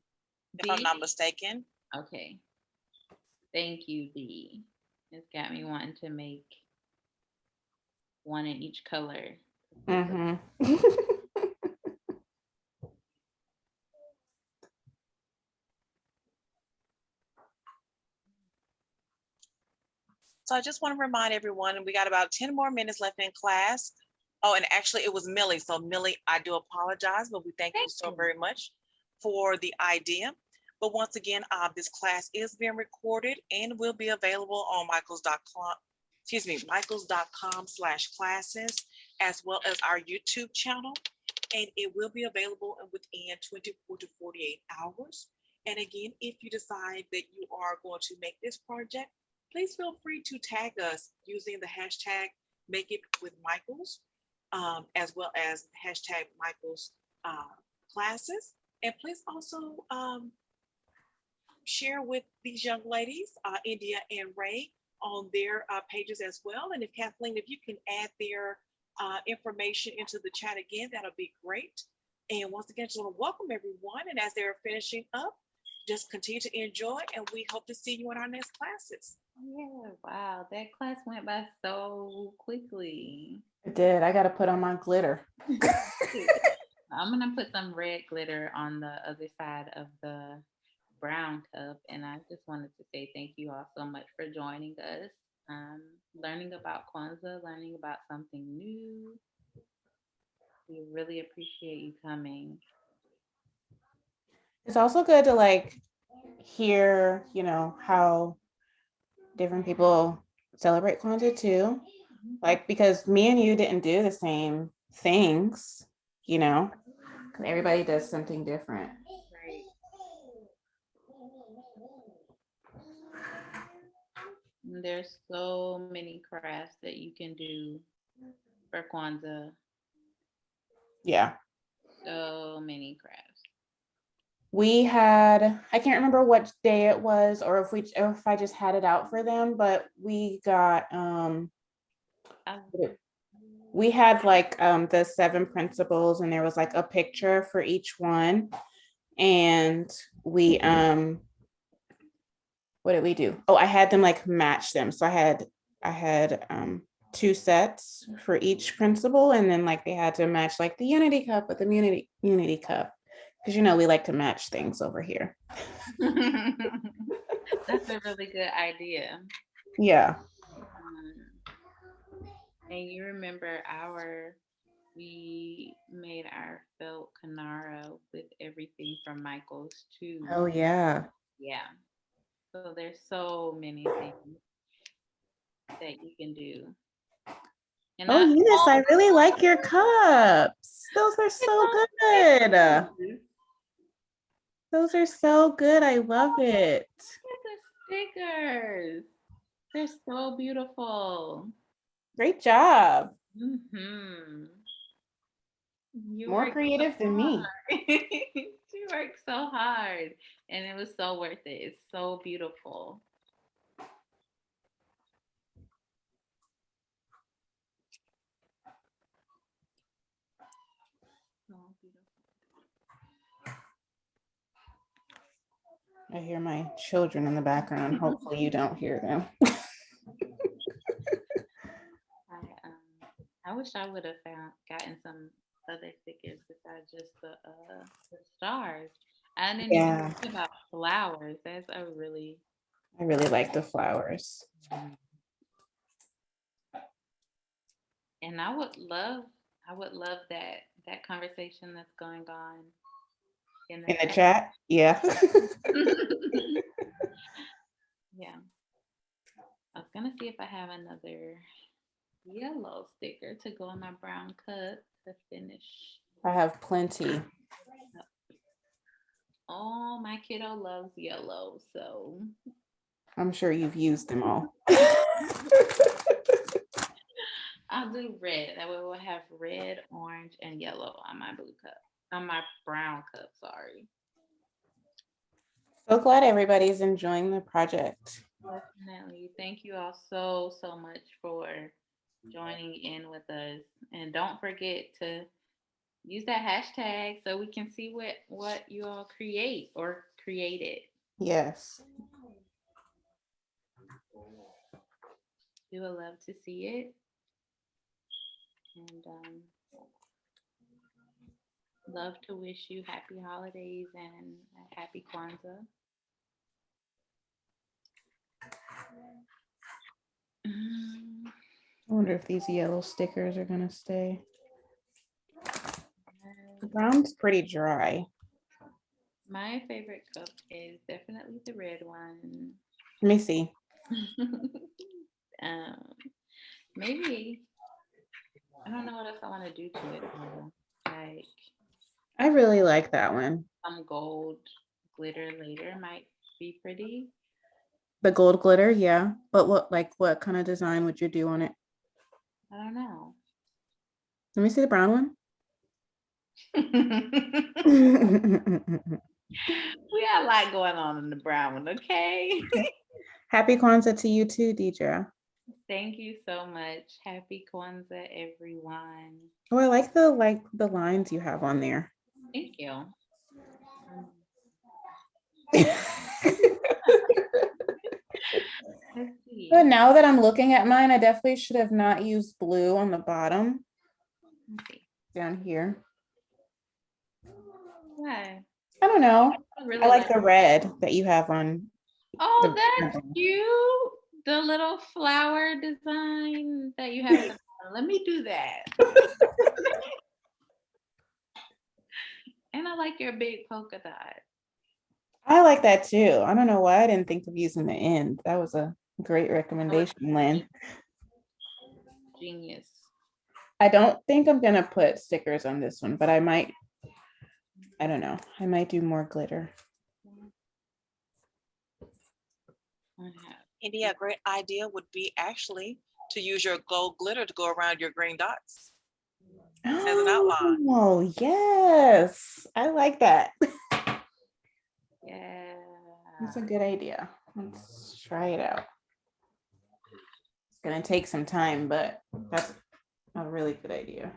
Speaker 3: if I'm
Speaker 1: Dee?
Speaker 3: not mistaken.
Speaker 1: Okay. Thank you, Dee. It's got me wanting to make one in each color.
Speaker 2: Mm-hmm.
Speaker 3: So I just want to remind everyone, we got about 10 more minutes left in class. Oh, and actually it was Millie. So Millie, I do apologize, but we thank you so very much for the idea. But once again, this class is being recorded and will be available on michaels.com/classes, as well as our YouTube channel. And it will be available within 24 to 48 hours. And again, if you decide that you are going to make this project, please feel free to tag us using the hashtag Make It With Michaels, as well as hashtag Michaels classes. And please also share with these young ladies, India and Ray, on their pages as well. And if Kathleen, if you can add their information into the chat again, that'll be great. And once again, just want to welcome everyone. And as they're finishing up, just continue to enjoy, and we hope to see you in our next classes.
Speaker 1: Yeah, wow, that class went by so quickly.
Speaker 2: It did. I got to put on my glitter.
Speaker 1: I'm gonna put some red glitter on the other side of the brown cup, and I just wanted to say thank you all so much for joining us, learning about Kwanzaa, learning about something new. We really appreciate you coming.
Speaker 2: It's also good to like hear, how different people celebrate Kwanzaa too. Like, because me and you didn't do the same things, because everybody does something different.
Speaker 1: Right. There's so many crafts that you can do for Kwanzaa.
Speaker 2: Yeah.
Speaker 1: So many crafts.
Speaker 2: We had, I can't remember what day it was, or if I just had it out for them, but we got we had like the 7 principles, and there was like a picture for each one. And we what did we do? Oh, I had them like match them. So I had 2 sets for each principle, and then like they had to match like the unity cup with the unity cup. Because we like to match things over here.
Speaker 1: That's a really good idea.
Speaker 2: Yeah.
Speaker 1: And you remember we made our felt Kanara with everything from Michael's too.
Speaker 2: Oh yeah.
Speaker 1: Yeah. So there's so many things that you can do. And
Speaker 2: oh yes, I really like your cups. Those are so good. Those are so good. I love it.
Speaker 1: Look at the stickers. They're so beautiful.
Speaker 2: Great job.
Speaker 1: Mm-hmm.
Speaker 2: More creative than me.
Speaker 1: She worked so hard, and it was so worth it. It's so beautiful. So beautiful.
Speaker 2: I hear my children in the background. Hopefully you don't hear them.
Speaker 1: I wish I would have gotten some other stickers besides just the stars. I didn't even think about flowers. I really
Speaker 2: like the flowers.
Speaker 1: And I would love that conversation that's going on in the
Speaker 2: chat. Yeah.
Speaker 1: Yeah. I was gonna see if I have another yellow sticker to go on my brown cup to finish.
Speaker 2: I have plenty.
Speaker 1: Oh, my kiddo loves yellow, so
Speaker 2: I'm sure you've used them all.
Speaker 1: I'll do red. That way we'll have red, orange, and yellow on my blue cup. On my brown cup, sorry.
Speaker 2: So glad everybody's enjoying the project.
Speaker 1: Definitely. Thank you all so much for joining in with us. And don't forget to use that hashtag so we can see what you all create or created.
Speaker 2: Yes.
Speaker 1: We would love to see it. And love to wish you happy holidays and a happy Kwanzaa.
Speaker 2: I wonder if these yellow stickers are gonna stay. The brown's pretty dry.
Speaker 1: My favorite cup is definitely the red one.
Speaker 2: Let me see.
Speaker 1: Maybe I don't know what else I want to do to it. Like
Speaker 2: I really like that one.
Speaker 1: Some gold glitter later might be pretty.
Speaker 2: The gold glitter, yeah. But what kind of design would you do on it?
Speaker 1: I don't know.
Speaker 2: Let me see the brown one.
Speaker 1: We got a lot going on in the brown one, okay?
Speaker 2: Happy Kwanzaa to you too, Deidre.
Speaker 1: Thank you so much. Happy Kwanzaa, everyone.
Speaker 2: Oh, I like the lines you have on there.
Speaker 1: Thank you.
Speaker 2: But now that I'm looking at mine, I definitely should have not used blue on the bottom. Down here.
Speaker 1: Why?
Speaker 2: I don't know.
Speaker 1: Really
Speaker 2: I like the red that you have on.
Speaker 1: Oh, that's cute. The little flower design that you have. Let me do that. And I like your big polka dot.
Speaker 2: I like that too. I don't know why I didn't think of using the end. That was a great recommendation, Lynn.
Speaker 1: Genius.
Speaker 2: I don't think I'm gonna put stickers on this one, but I might. I don't know. I might do more glitter.
Speaker 3: India, a great idea would be actually to use your gold glitter to go around your green dots as an outline.
Speaker 2: Oh, yes. I like that.
Speaker 1: Yeah.
Speaker 2: That's a good idea. Let's try it out. It's gonna take some time, but that's a really good idea.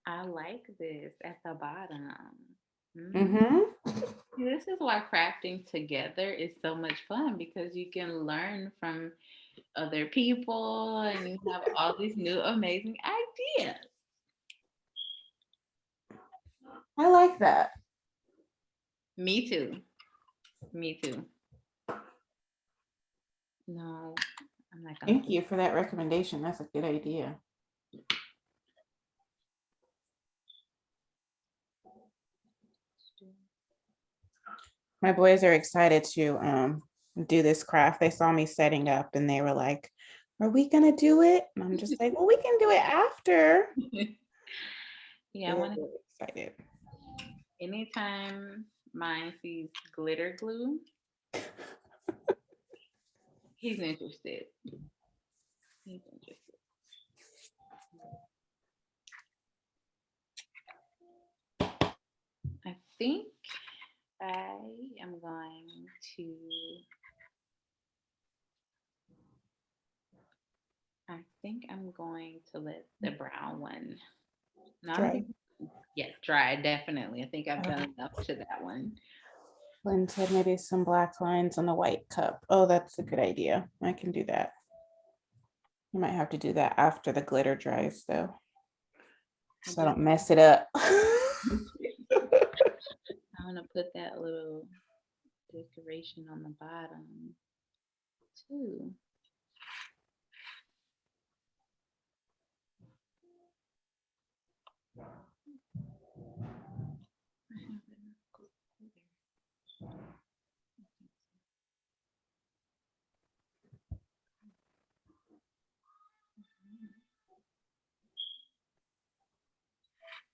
Speaker 1: I like this at the bottom.
Speaker 2: Mm-hmm.
Speaker 1: This is why crafting together is so much fun, because you can learn from other people and you have all these new amazing ideas.
Speaker 2: I like that.
Speaker 1: Me too. Me too. No, I'm not gonna.
Speaker 2: Thank you for that recommendation. That's a good idea. My boys are excited to do this craft. They saw me setting up and they were like, "Are we gonna do it?" And I'm just like, "Well, we can do it after."
Speaker 1: Yeah, I
Speaker 2: They're
Speaker 1: want to.
Speaker 2: really excited.
Speaker 1: Anytime mine sees glitter glue, he's interested. He's interested. I think I am going to. I think I'm going to let the brown one. No, I don't
Speaker 2: Dry.
Speaker 1: think. Yeah, dry, definitely. I think I've
Speaker 2: Okay.
Speaker 1: done enough to that one.
Speaker 2: Lynn said maybe some black lines on the white cup. Oh, that's a good idea. I can do that. You might have to do that after the glitter dries though, so I don't mess it up.
Speaker 1: I'm gonna put that little decoration on the bottom too.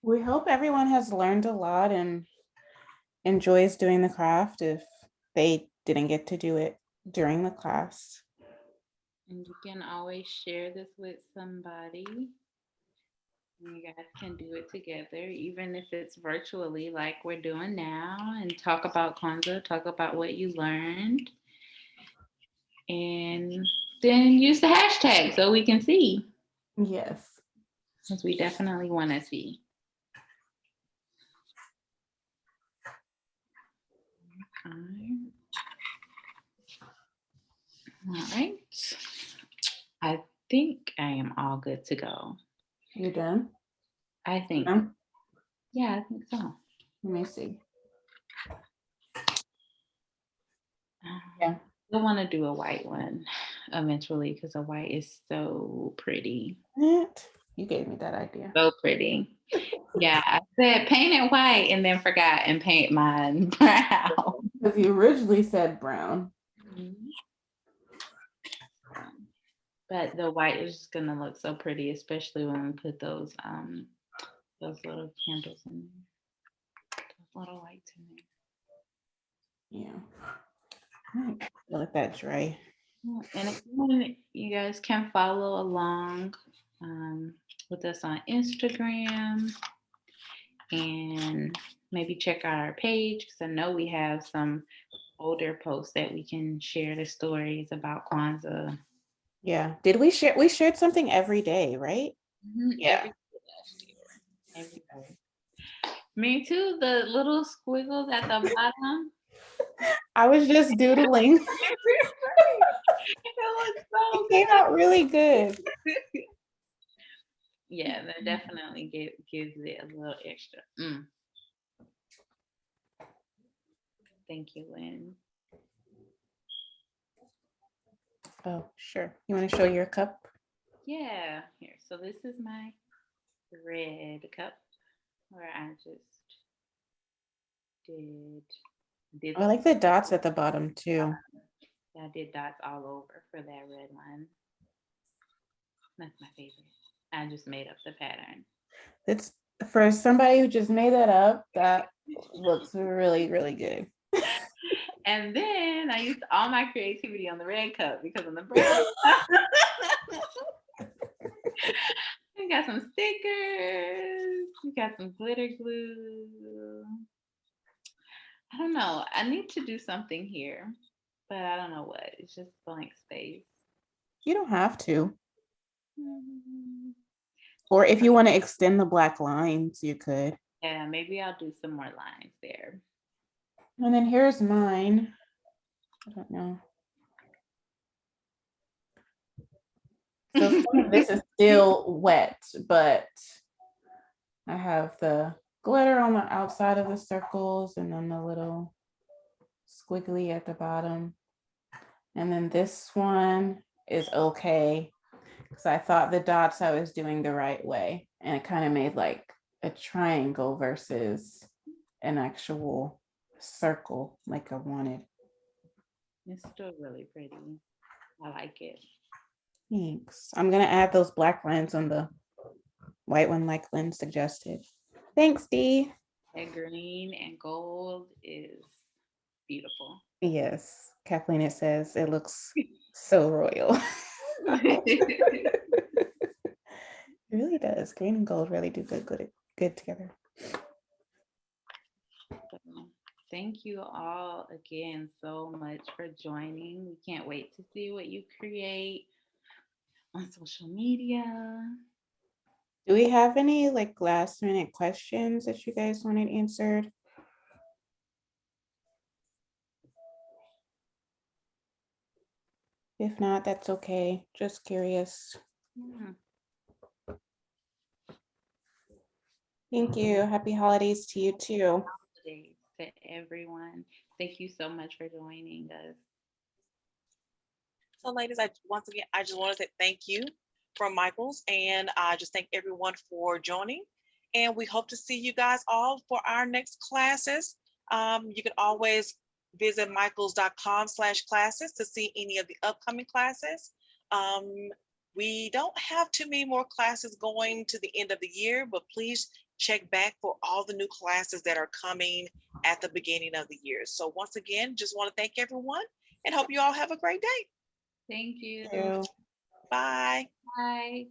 Speaker 2: We hope everyone has learned a lot and enjoys doing the craft if they didn't get to do it during the class.
Speaker 1: And you can always share this with somebody. And you guys can do it together, even if it's virtually like we're doing now, and talk about Kwanzaa, talk about what you learned. And then use the hashtag so we can see,
Speaker 2: Yes.
Speaker 1: because we definitely want to see. All right. I think I am all good to go.
Speaker 2: You done?
Speaker 1: I think.
Speaker 2: No?
Speaker 1: Yeah, I think so.
Speaker 2: Let me see. Yeah.
Speaker 1: I want to do a white one eventually, because a white is so pretty.
Speaker 2: You gave me that idea.
Speaker 1: So pretty. Yeah, I said paint it white and then forgot and paint mine brown.
Speaker 2: Because you originally said brown.
Speaker 1: But the white is just gonna look so pretty, especially when we put those little candles in there. Those little lights in there.
Speaker 2: Yeah. Let that dry.
Speaker 1: And again, you guys can follow along with us on Instagram and maybe check out our page, because I know we have some older posts that we can share the stories about Kwanzaa.
Speaker 2: Yeah. Did we share? We shared something every day, right? Yeah.
Speaker 1: Every day. Me too. The little squiggles at the bottom.
Speaker 2: I was just doodling.
Speaker 1: It looks so
Speaker 2: It came out really good.
Speaker 1: Yeah, that definitely gives it a little extra. Thank you, Lynn.
Speaker 2: Oh, sure. You want to show your cup?
Speaker 1: Yeah, here. So this is my red cup where I just did.
Speaker 2: I like the dots at the bottom too.
Speaker 1: I did dots all over for that red one. That's my favorite. I just made up the pattern.
Speaker 2: It's for somebody who just made that up. That looks really, really good.
Speaker 1: And then I used all my creativity on the red cup because on the brown we got some stickers, we got some glitter glue. I don't know. I need to do something here, but I don't know what. It's just blank space.
Speaker 2: You don't have to.
Speaker 1: Mhm.
Speaker 2: Or if you want to extend the black lines, you could.
Speaker 1: Yeah, maybe I'll do some more lines there.
Speaker 2: And then here's mine. I don't know. So some of this is still wet, but I have the glitter on the outside of the circles and then the little squiggly at the bottom. And then this one is okay because I thought the dots I was doing the right way, and it kind of made like a triangle versus an actual circle like I wanted.
Speaker 1: It's still really pretty. I like it.
Speaker 2: Thanks. I'm gonna add those black lines on the white one like Lynn suggested. Thanks, Dee.
Speaker 1: That green and gold is beautiful.
Speaker 2: Yes, Kathleen, it says it looks so royal. It really does. Green and gold really do good together.
Speaker 1: Thank you all again so much for joining. We can't wait to see what you create on social media.
Speaker 2: Do we have any like last minute questions that you guys wanted answered? If not, that's okay. Just curious.
Speaker 1: Yeah.
Speaker 2: Thank you. Happy holidays to you too.
Speaker 1: Holidays to everyone. Thank you so much for joining us.
Speaker 3: So ladies, once again, I just want to say thank you from Michaels, and I just thank everyone for joining. And we hope to see you guys all for our next classes. You can always visit michaels.com/classes to see any of the upcoming classes. We don't have too many more classes going to the end of the year, but please check back for all the new classes that are coming at the beginning of the year. So once again, just want to thank everyone and hope you all have a great day.
Speaker 1: Thank you.
Speaker 2: Thank you.
Speaker 3: Bye.
Speaker 1: Bye.